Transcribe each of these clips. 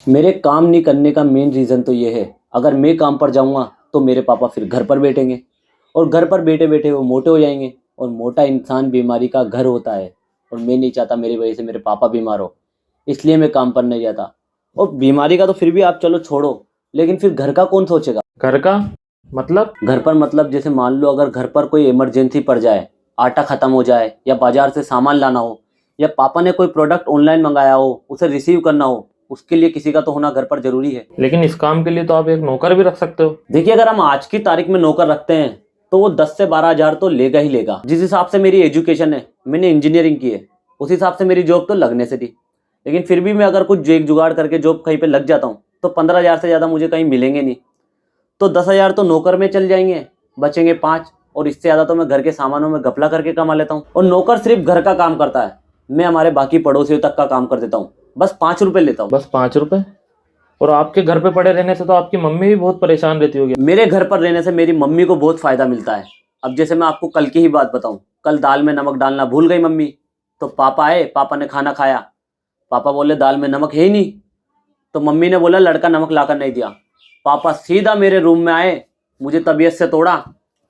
मेरे काम नहीं करने का मेन रीज़न तो ये है, अगर मैं काम पर जाऊँगा तो मेरे पापा फिर घर पर बैठेंगे और घर पर बैठे बैठे वो मोटे हो जाएंगे और मोटा इंसान बीमारी का घर होता है। और मैं नहीं चाहता मेरी वजह से मेरे पापा बीमार हो, इसलिए मैं काम पर नहीं जाता। और बीमारी का तो फिर भी आप चलो छोड़ो, लेकिन फिर घर का कौन सोचेगा? घर का मतलब? घर पर मतलब जैसे मान लो अगर घर पर कोई इमरजेंसी पड़ जाए, आटा ख़त्म हो जाए या बाजार से सामान लाना हो या पापा ने कोई प्रोडक्ट ऑनलाइन मंगाया हो उसे रिसीव करना हो, उसके लिए किसी का तो होना घर पर ज़रूरी है। लेकिन इस काम के लिए तो आप एक नौकर भी रख सकते हो। देखिए, अगर हम आज की तारीख में नौकर रखते हैं तो वो 10 से 12 हज़ार तो लेगा ही लेगा। जिस हिसाब से मेरी एजुकेशन है, मैंने इंजीनियरिंग की है, उस हिसाब से मेरी जॉब तो लगने से थी। लेकिन फिर भी मैं अगर कुछ एक जुगाड़ करके जॉब कहीं पे लग जाता हूँ तो 15 हज़ार से ज़्यादा मुझे कहीं मिलेंगे नहीं। तो 10 हज़ार तो नौकर में चल जाएंगे, बचेंगे 5, और इससे ज़्यादा तो मैं घर के सामानों में घपला करके कमा लेता हूँ। और नौकर सिर्फ घर का काम करता है, मैं हमारे बाकी पड़ोसियों तक का काम कर देता हूँ, बस 5 रुपये लेता हूँ। बस 5 रुपए? और आपके घर पे पड़े रहने से तो आपकी मम्मी भी बहुत परेशान रहती होगी। मेरे घर पर रहने से मेरी मम्मी को बहुत फ़ायदा मिलता है। अब जैसे मैं आपको कल की ही बात बताऊं, कल दाल में नमक डालना भूल गई मम्मी, तो पापा आए, पापा ने खाना खाया, पापा बोले दाल में नमक है ही नहीं, तो मम्मी ने बोला लड़का नमक लाकर नहीं दिया। पापा सीधा मेरे रूम में आए, मुझे तबीयत से तोड़ा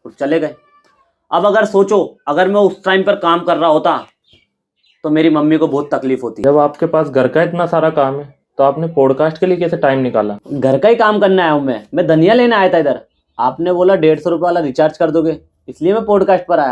और चले गए। अब अगर सोचो, अगर मैं उस टाइम पर काम कर रहा होता तो मेरी मम्मी को बहुत तकलीफ होती। जब आपके पास घर का इतना सारा काम है तो आपने पॉडकास्ट के लिए कैसे टाइम निकाला? घर का ही काम करना आया हूँ मैं धनिया लेने आया था इधर, आपने बोला 150 रुपये वाला रिचार्ज कर दोगे, इसलिए मैं पॉडकास्ट पर आया।